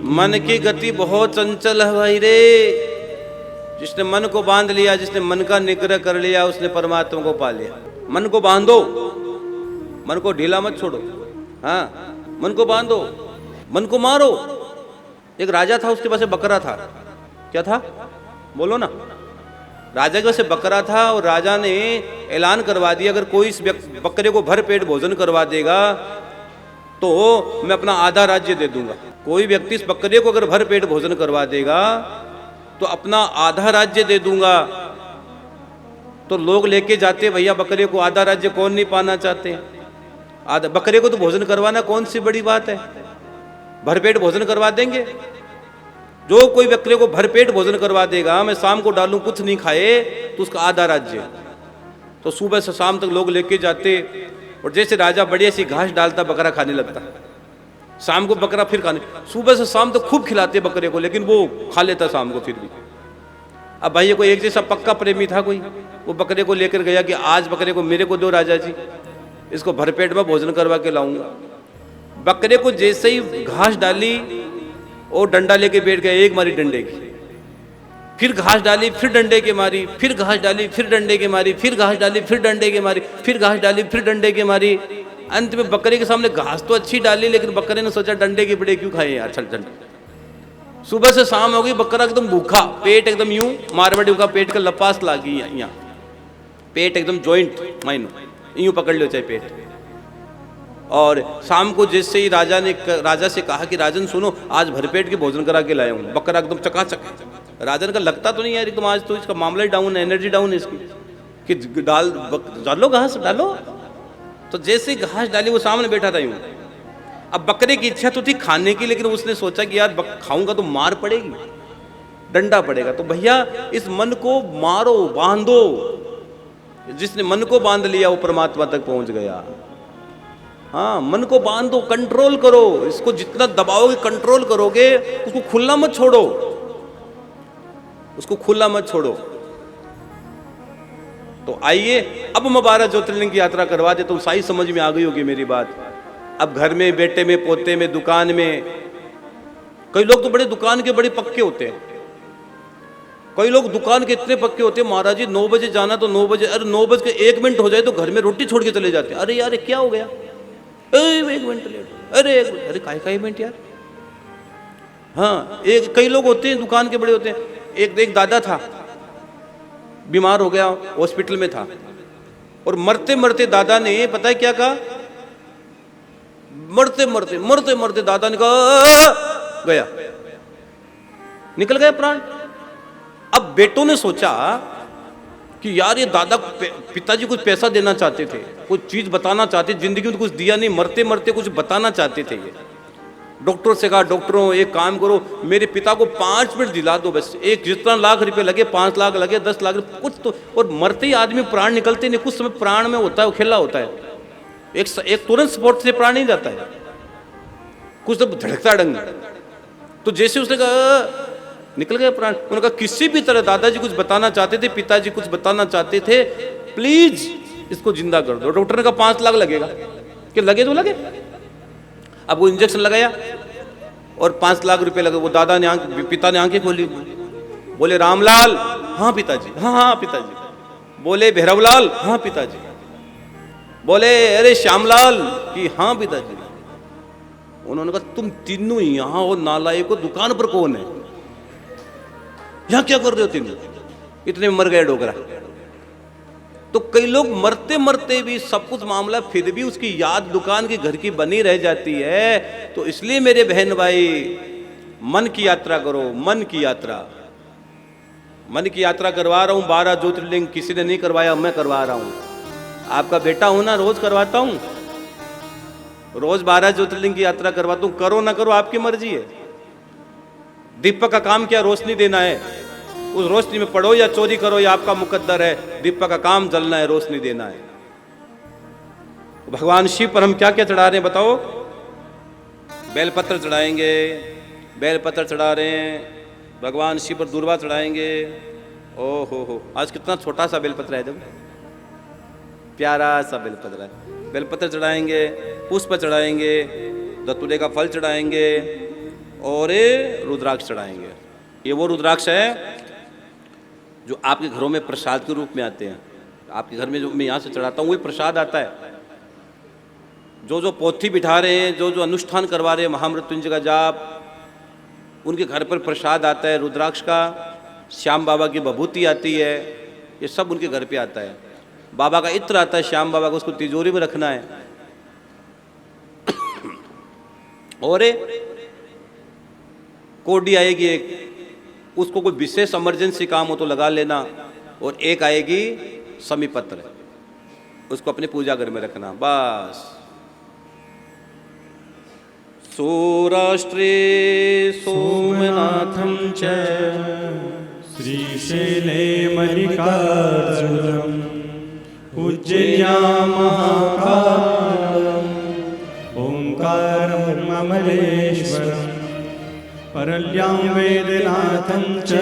मन की गति बहुत चंचल है भाई रे। जिसने मन को बांध लिया, जिसने मन का निग्रह कर लिया, उसने परमात्मा को पा लिया। मन को बांधो, मन को ढीला मत छोड़ो। हाँ, मन को बांधो, मन को मारो। एक राजा था, उसके पास एक बकरा था। क्या था बोलो ना। राजा के पास एक बकरा था और राजा ने ऐलान करवा दिया, अगर कोई इस बकरे को भर पेट भोजन करवा देगा तो मैं अपना आधा राज्य दे दूंगा। कोई व्यक्ति इस बकरे को अगर भर पेट भोजन करवा देगा तो अपना आधा राज्य दे दूंगा। तो लोग लेके जाते भैया बकरे को, आधा राज्य कौन नहीं पाना चाहते। आधा बकरे को तो भोजन करवाना कौन सी बड़ी बात है, भरपेट भोजन करवा देंगे। जो कोई बकरे को भरपेट भोजन करवा देगा, मैं शाम को डालूं कुछ नहीं खाए तो उसका आधा राज्य। तो सुबह से शाम तक लोग लेके जाते और जैसे राजा बढ़िया सी घास डालता बकरा खाने लगता। शाम को बकरा फिर खाने, सुबह से शाम तक खूब खिलाते बकरे को, लेकिन वो खा लेता शाम को फिर भी। अब भाई कोई एक जैसा पक्का प्रेमी था कोई, वो बकरे को लेकर गया कि आज बकरे को मेरे को दो राजा जी, इसको भरपेट में भोजन करवा के लाऊंगा। बकरे को जैसे ही घास डाली और डंडा लेके बैठ गया, एक मारी डंडे की, फिर घास डाली, फिर डंडे के मारी, फिर घास डाली, फिर डंडे के मारी, फिर घास डाली, फिर डंडे के मारी, फिर घास डाली, फिर डंडे के मारी। अंत में बकरे के सामने घास तो अच्छी डाली, लेकिन बकरे ने सोचा डंडे के बड़े क्यों खाए यार, चल डंडे। सुबह से शाम हो गई, बकरा एकदम भूखा, पेट एकदम यूं मारवाड़ी का पेट का लपास लागी, यहाँ पेट एकदम जॉइंट माइनो यूं पकड़ लो चाहे पेट। और शाम को जैसे ही राजा से कहा कि राजन सुनो, आज भरपेट के भोजन करा के लाया हूँ। बकरा एकदम चकाचक। राजन का लगता तो नहीं यार एकदम आज तो इसका मामला ही डाउन है, एनर्जी डाउन है इसकी, कि डालो घास डालो। तो जैसे ही घास डाली वो सामने बैठा था यूं। अब बकरे की इच्छा तो थी खाने की, लेकिन उसने सोचा कि यार खाऊंगा तो मार पड़ेगी, डंडा पड़ेगा। तो भैया इस मन को मारो, बांधो। जिसने मन को बांध लिया वो परमात्मा तक पहुंच गया। हाँ, मन को बांधो, कंट्रोल करो इसको। जितना दबाओगे, कंट्रोल करोगे, उसको खुला मत छोड़ो, उसको खुला मत छोड़ो। तो आइए अब मैं 12 ज्योतिर्लिंग की यात्रा करवा देता हूं। सारी समझ में आ गई होगी मेरी बात। अब घर में, बेटे में, पोते में, दुकान में, कई लोग तो बड़े दुकान के बड़े पक्के होते हैं। कई लोग दुकान के इतने पक्के होते हैं, महाराज जी 9 बजे जाना तो 9 बजे, अरे 9 बज के 1 मिनट हो जाए तो घर में रोटी छोड़ के चले जाते हैं। अरे यार क्या हो गया, 1 मिनट लेट, अरे अरे काय मिनट यार। हाँ, कई लोग होते हैं दुकान के बड़े होते हैं। एक दादा था, बीमार हो गया, हॉस्पिटल में था, और मरते मरते दादा ने पता है क्या कहा, मरते मरते दादा ने कहा गया, निकल गया प्राण। अब बेटों ने सोचा कि यार ये दादा, पिताजी कुछ पैसा देना चाहते थे, कुछ चीज बताना चाहते, जिंदगी में कुछ दिया नहीं, मरते मरते कुछ बताना चाहते थे ये। डॉक्टर से कहा, डॉक्टरों एक काम करो, मेरे पिता को 5 मिनट दिला दो बस, एक जितना लाख रुपए लगे, 5 लाख लगे, 10 लाख कुछ तो। और मरते ही आदमी प्राण निकलते नहीं, कुछ समय प्राण में होता है, वो खेला होता है, एक तुरंत स्पॉट से प्राण नहीं जाता है, कुछ तो धड़कता डंग। तो जैसे उसने कहा निकल गया प्राण। उन्होंने कहा किसी भी तरह दादाजी कुछ बताना चाहते थे, पिताजी कुछ बताना चाहते थे, प्लीज इसको जिंदा कर दो। डॉक्टर ने कहा 5 लाख लगेगा, कि लगे तो लगे। अब वो इंजेक्शन लगाया और 5 लाख रुपए लगे। वो दादा ने पिता ने आंखें खोली, बोले रामलाल, हाँ पिताजी, हाँ पिताजी। बोले भैरवलाल, हाँ पिताजी। बोले अरे श्यामलाल, कि हाँ पिताजी। उन्होंने कहा तुम तीनों यहाँ हो नालायक को, दुकान पर कौन है, यहां क्या कर रहे हो तीनों, इतने मर गए डोकरा। तो कई लोग मरते मरते भी सब कुछ मामला, फिर भी उसकी याद दुकान की घर की बनी रह जाती है। तो इसलिए मेरे बहन भाई, मन की यात्रा करो, मन की यात्रा। मन की यात्रा करवा रहा हूं, 12 ज्योतिर्लिंग किसी ने नहीं करवाया, मैं करवा रहा हूं। आपका बेटा हूं ना, रोज करवाता हूं, रोज 12 ज्योतिर्लिंग की यात्रा करवाता हूं। करो ना करो आपकी मर्जी है। दीपक का काम क्या, रोशनी देना है। उस रोशनी में पढ़ो या चोरी करो, या आपका मुकद्दर है। दीपक का काम जलना है, रोशनी देना है। भगवान शिव पर हम क्या क्या चढ़ा रहे हैं बताओ। बेलपत्र चढ़ाएंगे, बेलपत्र चढ़ा रहे हैं। भगवान शिव पर दूर्वा चढ़ाएंगे। ओ हो, आज कितना छोटा सा बेलपत्र है, जब प्यारा सा बेलपत्र है। बेलपत्र चढ़ाएंगे, पुष्प चढ़ाएंगे, धतूरे का फल चढ़ाएंगे, और ये रुद्राक्ष चढ़ाएंगे। ये वो रुद्राक्ष है जो आपके घरों में प्रसाद के रूप में आते हैं। आपके घर में जो मैं यहाँ से चढ़ाता हूँ वही प्रसाद आता है। जो पोथी बिठा रहे हैं, जो अनुष्ठान करवा रहे हैं महामृत्युंजय का जाप, उनके घर पर प्रसाद आता है रुद्राक्ष का। श्याम बाबा की विभूति आती है, ये सब उनके घर पे आता है। बाबा का इत्र आता है श्याम बाबा को, उसको तिजोरी में रखना है। और कोडी आएगी एक, उसको कोई विशेष इमरजेंसी काम हो तो लगा लेना। और एक आएगी समीपत्र, उसको अपने पूजा घर में रखना बस। सौराष्ट्रे सोमनाथं च श्रीशैले मल्लिकार्जुनम् उज्जयिन्यां महाकालम् ओंकारम् अमलेश्वरम् परल्यां वेदनाथं च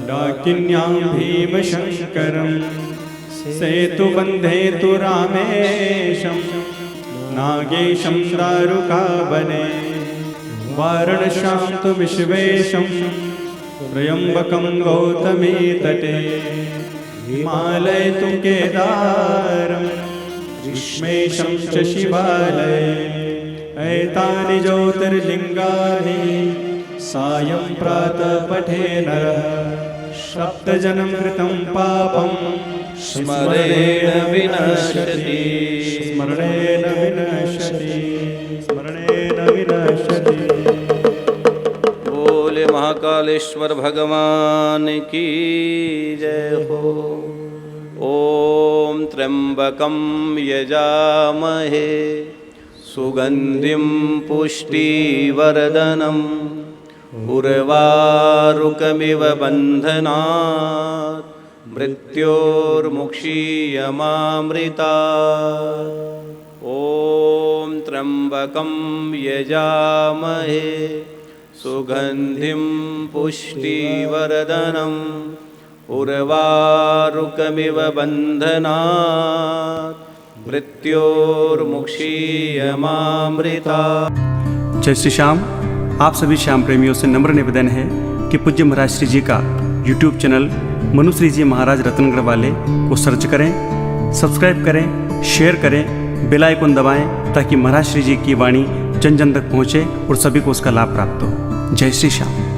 डाकिन्यां भीमशङ्करम् सेतुबन्धे तु रामेशम् नागेशं दारुकावने वारणस्यां तु विश्वेशं त्र्यम्बकं गौतमी तटे हिमालये तु केदारं ग्रीष्मेशं च शिवालये एतानि ज्योतिर्लिङ्गानि सायं प्रातः पठे नरः सप्तजन्म कृतं पापं स्मरेण विनश्यति। स्मरणेन विनश्यति, स्मरणेन विनश्यति। बोले महाकालेश्वर भगवान की जय हो। ओम त्र्यंबकं यजामहे सुगंधिं पुष्टिवर्धनम् उर्वारुकमिव बन्धनात् मृत्योर्मुक्षीयमामृतात्। ॐ त्र्यंबकं यजामहे सुगंधिं पुष्टिवर्धनम् उर्वारुकमिव बन्धनात् मृत्योर्मुक्षीयमामृतात्। जय श्री श्याम। आप सभी श्याम प्रेमियों से नम्र निवेदन है कि पूज्य महाराज श्री जी का यूट्यूब चैनल मनुश्री जी महाराज रत्नगढ़ वाले को सर्च करें, सब्सक्राइब करें, शेयर करें, बेल आइकन दबाएं ताकि महाराज श्री जी की वाणी जन जन तक पहुँचे और सभी को उसका लाभ प्राप्त हो। जय श्री श्याम।